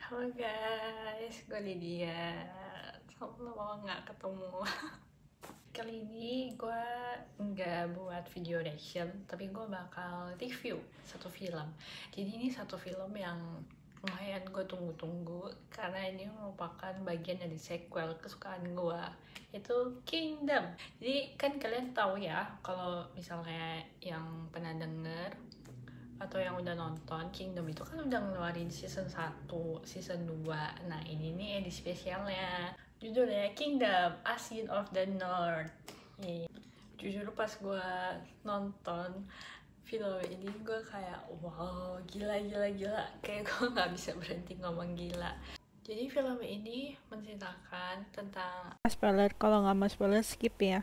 Halo guys, gue Lydia. Lama nggak ketemu. Kali ini gue nggak buat video reaction, tapi gue bakal review satu film. Jadi ini satu film yang lumayan gue tunggu-tunggu karena ini merupakan bagian dari sequel kesukaan gue, yaitu Kingdom. Jadi kan kalian tahu ya, kalau misalnya yang pernah denger atau yang udah nonton Kingdom itu kan udah ngeluarin season 1, season 2. Nah, ini nih edisi spesialnya. Judulnya Kingdom, Ascent of the North. Jujur pas gue nonton film ini gue kayak wow, gila. Kayak gue nggak bisa berhenti ngomong gila. Jadi film ini menceritakan tentang Spoiler, kalau nggak mau spoiler skip ya.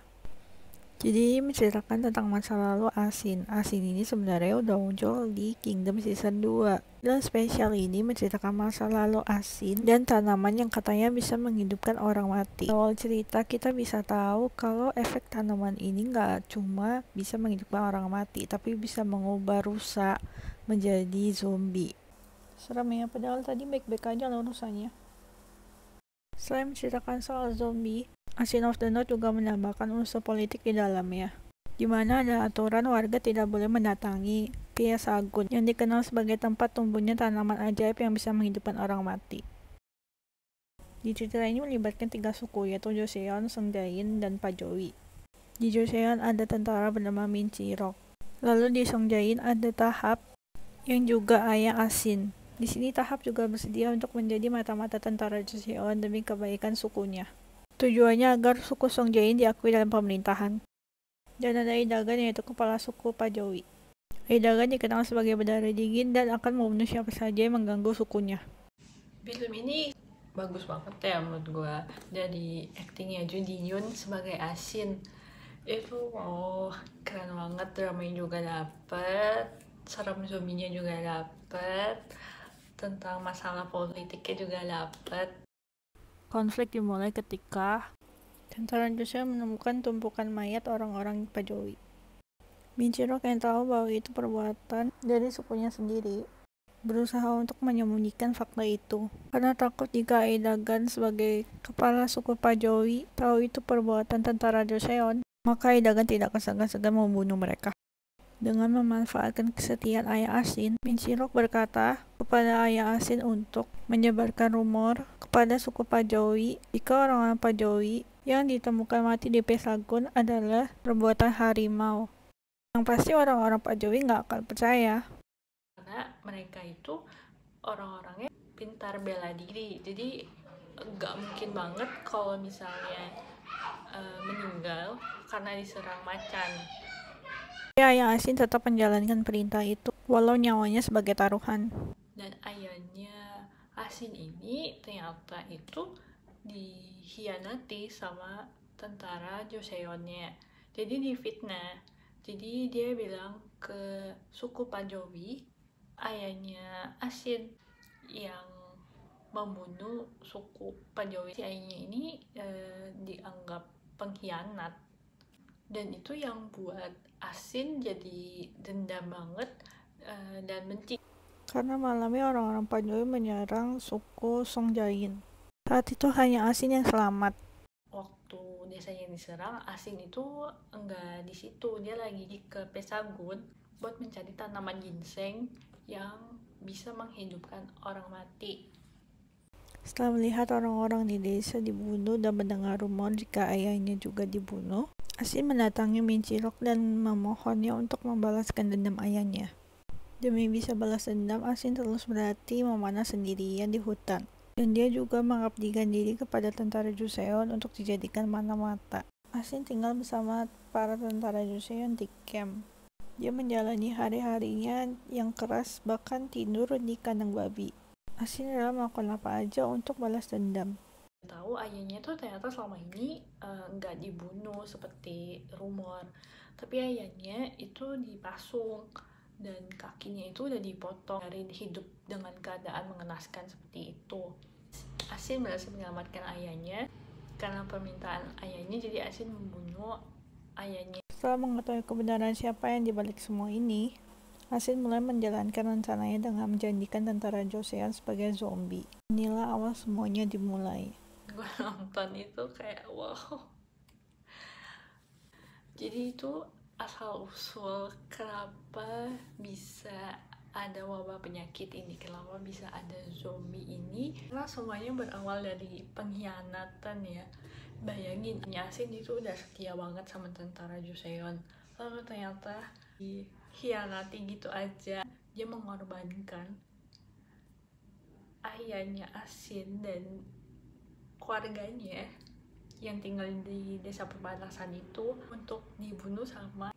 Jadi menceritakan tentang masa lalu Asin. Asin ini sebenarnya udah muncul di Kingdom Season 2. Dan spesial ini menceritakan masa lalu Asin dan tanaman yang katanya bisa menghidupkan orang mati. Awal cerita kita bisa tahu kalau efek tanaman ini nggak cuma bisa menghidupkan orang mati, tapi bisa mengubah rusa menjadi zombie. Serem ya, padahal tadi baik-baik aja loh rusanya. Selain menceritakan soal zombie, Ascent of the North juga menambahkan unsur politik di dalamnya, di mana ada aturan warga tidak boleh mendatangi Piasagun, yang dikenal sebagai tempat tumbuhnya tanaman ajaib yang bisa menghidupkan orang mati. Di cerita ini melibatkan 3 suku, yaitu Joseon, Songjain, dan Pajowi. Di Joseon ada tentara bernama Min Chirok. Lalu di Songjain ada Tahap, yang juga ayah Asin. Di sini Tahap juga bersedia untuk menjadi mata-mata tentara Joseon demi kebaikan sukunya. Tujuannya agar suku Songjain diakui dalam pemerintahan. Dan ada Idagan, yaitu kepala suku Pajowi. Idagan dikenal sebagai berdarah dingin dan akan membunuh siapa saja yang mengganggu sukunya. film ini bagus banget ya menurut gue. Dari aktingnya Jun Ji Hyun sebagai Asin itu keren banget. Dramanya juga dapet, serem zombinya juga dapet, tentang masalah politiknya juga dapet. Konflik dimulai ketika tentara Joseon menemukan tumpukan mayat orang-orang Pajowi. Min Chirok yang tahu bahwa itu perbuatan dari sukunya sendiri berusaha untuk menyembunyikan fakta itu, karena takut jika Idagan sebagai kepala suku Pajowi tahu itu perbuatan tentara Joseon, maka Idagan tidak segan-segan membunuh mereka. Dengan memanfaatkan kesetiaan ayah Asin, Min Chirok berkata kepada ayah Asin untuk menyebarkan rumor kepada suku Pajowi jika orang-orang Pajowi yang ditemukan mati di Pesagun adalah perbuatan harimau. Yang pasti orang-orang Pajowi nggak akan percaya. Karena mereka itu orang-orangnya pintar bela diri, jadi nggak mungkin banget kalau misalnya meninggal karena diserang macan. Ayah Asin tetap menjalankan perintah itu, walau nyawanya sebagai taruhan. Dan ayahnya Asin ini ternyata itu dihianati sama tentara Joseonnya. Jadi difitnah. Jadi dia bilang ke suku Pajowi, ayahnya Asin yang membunuh suku Pajowi. Si ayahnya ini dianggap pengkhianat. Dan itu yang buat Asin jadi dendam banget dan benci. Karena malamnya orang-orang Pajowi menyerang suku Songjain. Saat itu hanya Asin yang selamat. Waktu desanya diserang, Asin itu enggak di situ, dia lagi ke Pesagun buat mencari tanaman ginseng yang bisa menghidupkan orang mati. Setelah melihat orang-orang di desa dibunuh dan mendengar rumor jika ayahnya juga dibunuh, Asin mendatangi Min Chirok dan memohonnya untuk membalaskan dendam ayahnya. Demi bisa balas dendam, Asin terus berhati memanah sendirian di hutan. Dan dia juga mengabdikan diri kepada tentara Joseon untuk dijadikan mata-mata. Asin tinggal bersama para tentara Joseon di camp. Dia menjalani hari-harinya yang keras, bahkan tidur di kandang babi. Asin rela melakukan apa aja untuk balas dendam. Tahu ayahnya tuh ternyata selama ini nggak dibunuh seperti rumor, tapi ayahnya itu dipasung dan kakinya itu udah dipotong dari hidup dengan keadaan mengenaskan seperti itu. Asin berhasil menyelamatkan ayahnya karena permintaan ayahnya, jadi Asin membunuh ayahnya. Setelah mengetahui kebenaran siapa yang dibalik semua ini, Asin mulai menjalankan rencananya dengan menjanjikan tentara Joseon sebagai zombie. Inilah awal semuanya dimulai. Gue nonton itu kayak wow. Jadi itu asal usul kenapa bisa ada wabah penyakit ini, kenapa bisa ada zombie ini, karena semuanya berawal dari pengkhianatan ya. Bayangin, Yasin itu udah setia banget sama tentara Joseon, lalu ternyata dikhianati gitu aja. Dia mengorbankan ayahnya Asin dan keluarganya yang tinggal di desa perbatasan itu untuk dibunuh sama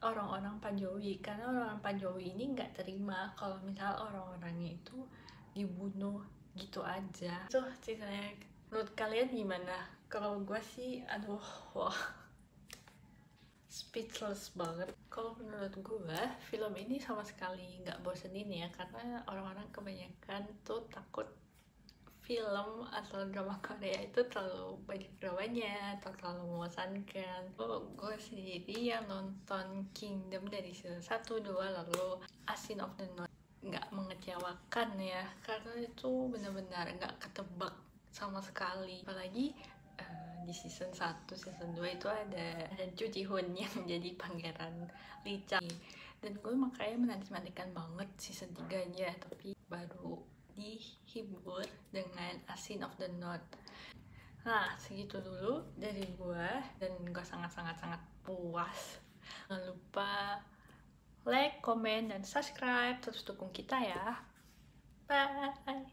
orang-orang Panjawi, karena orang-orang Panjawi ini nggak terima kalau misal orang-orangnya itu dibunuh gitu aja. Itu ceritanya. Menurut kalian gimana? Kalau gue sih aduh wah, speechless banget. Kalau menurut gue film ini sama sekali nggak bosenin ya, karena orang-orang kebanyakan tuh takut film atau drama Korea itu terlalu banyak dramanya atau terlalu membosankan. Gue sendiri yang nonton Kingdom dari season 1, 2, lalu Asin of the North nggak mengecewakan ya, karena itu benar-benar nggak ketebak sama sekali. Apalagi di season 1, season 2 itu ada Ju Ji Hoon yang jadi pangeran Lee Chang, dan gue makanya menanti-nantikan banget season 3-nya, tapi baru dihibur dengan Asin of the North. Nah, segitu dulu dari gue, dan gue sangat-sangat puas. Jangan lupa like, komen, dan subscribe, terus dukung kita ya. Bye!